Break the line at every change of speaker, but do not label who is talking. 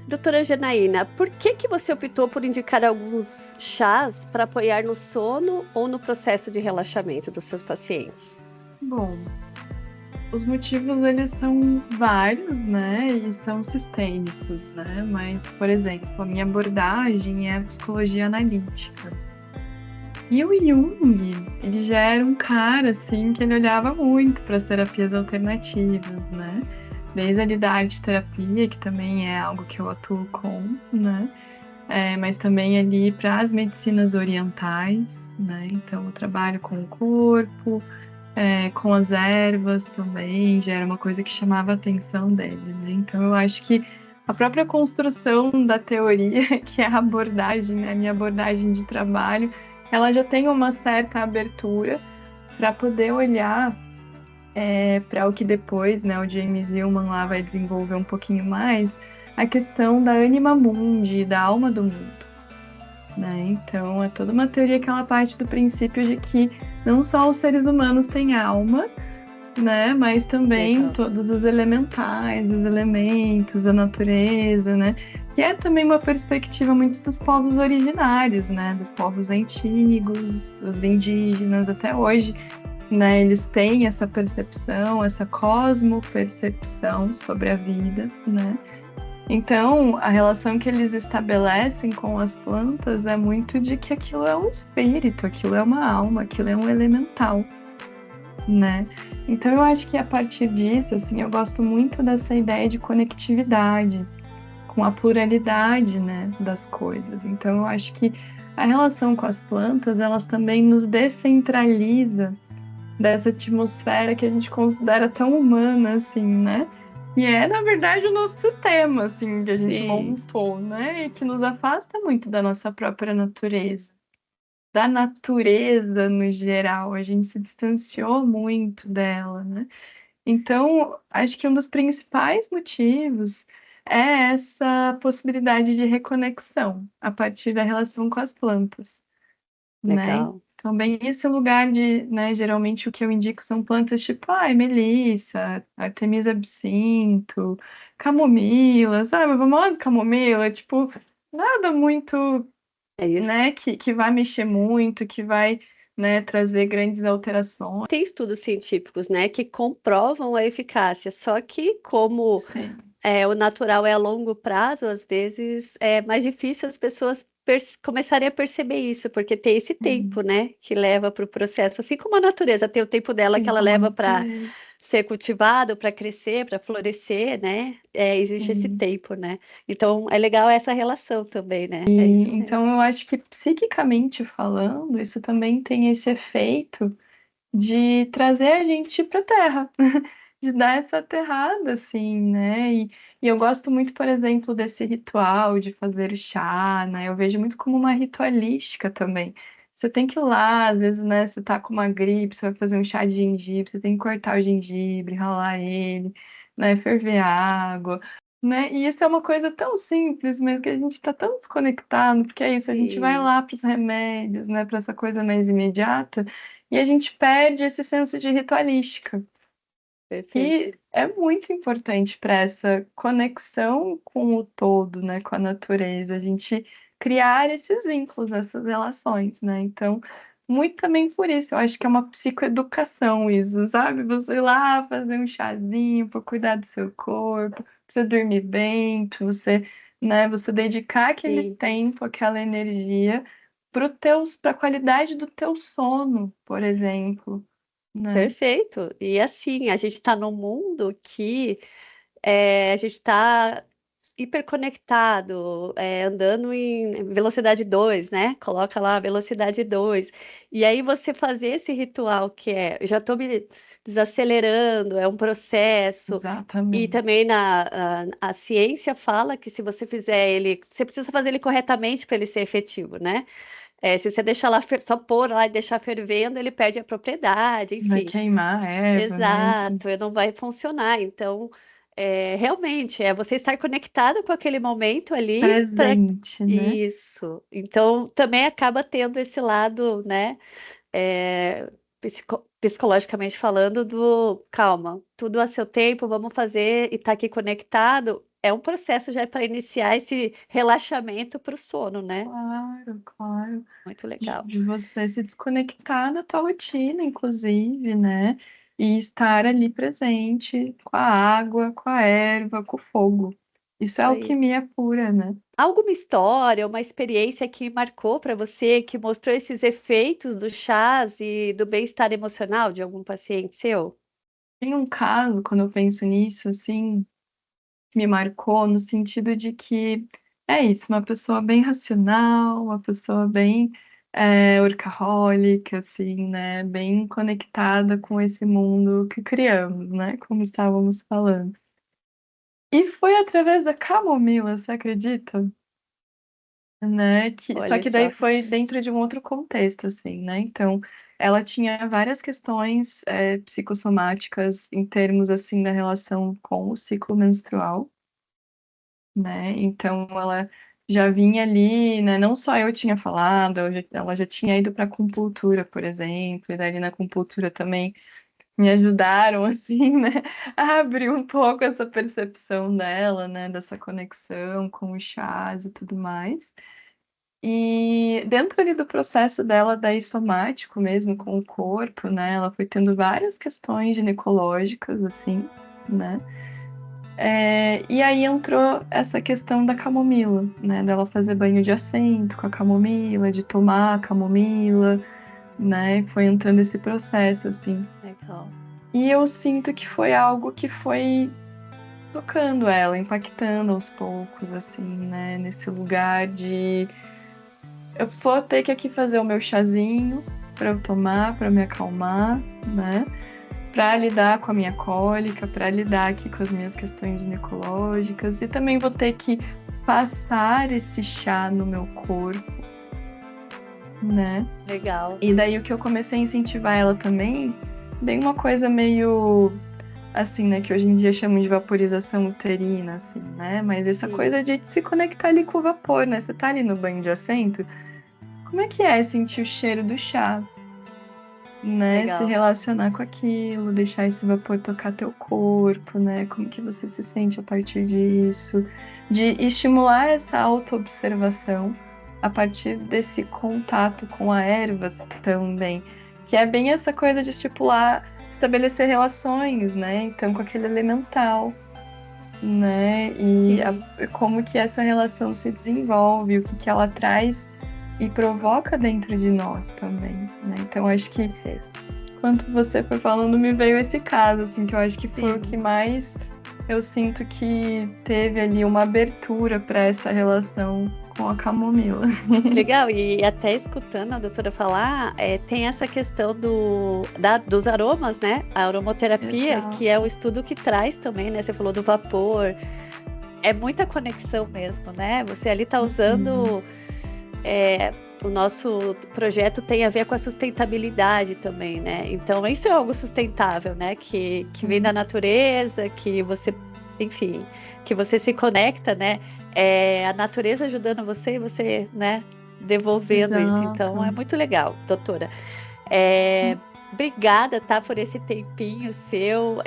Doutora Janaína, por que você optou por indicar alguns chás para apoiar no sono ou no processo de relaxamento dos seus pacientes?
Bom, os motivos eles são vários, né? E são sistêmicos, né? Mas, por exemplo, a minha abordagem é a psicologia analítica. E o Jung, ele já era um cara, assim, que ele olhava muito para as terapias alternativas, né? Desde ali da arte terapia, que também é algo que eu atuo com, né? Mas também ali para as medicinas orientais, né? Então, eu trabalho com o corpo, com as ervas também, já era uma coisa que chamava a atenção dele, né? Então, eu acho que a própria construção da teoria, que é a abordagem, né? A minha abordagem de trabalho, ela já tem uma certa abertura para poder olhar para o que depois, né, o James Hillman lá vai desenvolver um pouquinho mais, a questão da anima mundi, da alma do mundo, né? Então, é toda uma teoria que ela parte do princípio de que não só os seres humanos têm alma, né? Mas também
Legal.
todos os elementais, os elementos, a natureza, né? Que é também uma perspectiva muito dos povos originários, né? Dos povos antigos, dos indígenas até hoje, né? Eles têm essa percepção, essa cosmopercepção sobre a vida, né? Então, a relação que eles estabelecem com as plantas é muito de que aquilo é um espírito, aquilo é uma alma, aquilo é um elemental, né? Então eu acho que a partir disso, assim, eu gosto muito dessa ideia de conectividade com a pluralidade, né, das coisas. Então eu acho que a relação com as plantas, elas também nos descentraliza dessa atmosfera que a gente considera tão humana, assim, né? E é, na verdade, o nosso sistema, assim, que a gente
Sim,
montou, né? E que nos afasta muito da nossa própria natureza, da natureza no geral, a gente se distanciou muito dela, né? Então, acho que um dos principais motivos é essa possibilidade de reconexão a partir da relação com as plantas, né?
legal.
Então, bem, esse lugar de, né, geralmente o que eu indico são plantas tipo, melissa, artemisia absinto, camomila, sabe? A famosa camomila, tipo, nada muito,
É isso.
né, que vai mexer muito, que vai, né, trazer grandes alterações.
Tem estudos científicos, né, que comprovam a eficácia, só que como
Sim.
o natural é a longo prazo, às vezes é mais difícil as pessoas começarem a perceber isso, porque tem esse tempo,
Uhum.
né, que leva para o processo, assim como a natureza tem o tempo dela que
Assim
ela
como a
leva para
natureza.
ser cultivado, para crescer, para florescer, né? Existe esse
Sim.
tempo, né? Então é legal essa relação também, né? É
E,
isso
então,
mesmo.
eu acho que psiquicamente falando, isso também tem esse efeito de trazer a gente para a Terra, de dar essa aterrada, assim, né? E eu gosto muito, por exemplo, desse ritual de fazer o chá, né? Eu vejo muito como uma ritualística também. Você tem que ir lá, às vezes, né? Você tá com uma gripe, você vai fazer um chá de gengibre, você tem que cortar o gengibre, ralar ele, né? Ferver água, né? E isso é uma coisa tão simples, mas que a gente está tão desconectado, porque é isso, a gente vai
Sim,
lá para os remédios, né? Para essa coisa mais imediata. E a gente perde esse senso de ritualística,
perfeito.
que é muito importante para essa conexão com o todo, né, com a natureza, a gente criar esses vínculos, essas relações, né? Então, muito também por isso, eu acho que é uma psicoeducação isso, sabe? Você ir lá fazer um chazinho para cuidar do seu corpo, para você dormir bem, para você, né, você dedicar aquele
Sim.
tempo, aquela energia para a qualidade do teu sono, por exemplo, né?
Perfeito. E assim, a gente está num mundo que a gente está hiperconectado, andando em velocidade 2, né? Coloca lá velocidade 2. E aí você fazer esse ritual que já estou me desacelerando, é um processo. E
Exatamente.
também a ciência fala que se você fizer ele, você precisa fazer ele corretamente para ele ser efetivo, né? Se você deixar lá, só pôr lá e deixar fervendo, ele perde a propriedade,
Vai
enfim.
queimar a erva, né? Enfim,
Exato, e não vai funcionar. Então, realmente, é você estar conectado com aquele momento ali para
presente, né?
isso. Então, também acaba tendo esse lado, né, psicologicamente falando, do calma, tudo a seu tempo, vamos fazer e estar aqui conectado. é um processo já para iniciar esse relaxamento para o sono, né?
Claro, claro.
Muito
De
legal.
de você se desconectar da tua rotina, inclusive, né, e estar ali presente com a água, com a erva, com o fogo. Isso é
Isso aí.
alquimia pura, né.
Alguma história, uma experiência que marcou para você, que mostrou esses efeitos dos chás e do bem-estar emocional de algum paciente seu?
Tem um caso, quando eu penso nisso, assim, que me marcou no sentido de que é isso, uma pessoa bem racional, uma pessoa bem, workaholic, assim, né, bem conectada com esse mundo que criamos, né, como estávamos falando. E foi através da camomila, você acredita? Né, que só
Olha
que daí
só.
foi dentro de um outro contexto, assim, né, então, ela tinha várias questões, psicossomáticas em termos, assim, da relação com o ciclo menstrual, né, então ela já vinha ali, né, não só eu tinha falado, ela já tinha ido pra acupuntura, por exemplo, e daí na acupuntura também me ajudaram, assim, né, a abrir um pouco essa percepção dela, né, dessa conexão com os chás e tudo mais. E dentro ali do processo dela daí somático mesmo com o corpo, né, ela foi tendo várias questões ginecológicas, assim, né, e aí entrou essa questão da camomila, né, dela fazer banho de assento com a camomila, de tomar a camomila, né, foi entrando esse processo, assim.
Legal.
E eu sinto que foi algo que foi tocando ela, impactando aos poucos, assim, né, nesse lugar de eu vou ter que aqui fazer o meu chazinho para eu tomar, para me acalmar, né, para lidar com a minha cólica, para lidar aqui com as minhas questões ginecológicas e também vou ter que passar esse chá no meu corpo, né.
Legal.
E daí o que eu comecei a incentivar ela também, bem uma coisa meio assim, né, que hoje em dia chamam de vaporização uterina, assim, né, mas essa
Sim,
coisa de se conectar ali com o vapor, né, você tá ali no banho de assento, como é que é sentir o cheiro do chá, né, se
legal.
relacionar com aquilo, deixar esse vapor tocar teu corpo, né, como que você se sente a partir disso, de estimular essa autoobservação a partir desse contato com a erva também, que é bem essa coisa de estipular, estabelecer relações, né, então com aquele elemental, né, e
Sim,
como que essa relação se desenvolve, o que que ela traz e provoca dentro de nós também, né. Então acho que
perfeito.
enquanto você foi falando me veio esse caso, assim, que eu acho que foi o que
Sim.
mais eu sinto que teve ali uma abertura para essa relação com a camomila.
Legal, e até escutando a doutora falar, tem essa questão dos aromas, né? A aromaterapia, que é
Exato.
o estudo que traz também, né? Você falou do vapor, é muita conexão mesmo, né? Você ali está
Uhum.
usando, o nosso projeto tem a ver com a sustentabilidade também, né? Então, isso é algo sustentável, né? Que vem da
Sim.
natureza, que você, enfim, que você se conecta, né? É a natureza ajudando você e você, né? Devolvendo isso. Então, é
Exato.
muito legal, doutora. É, obrigada, tá, por esse tempinho seu.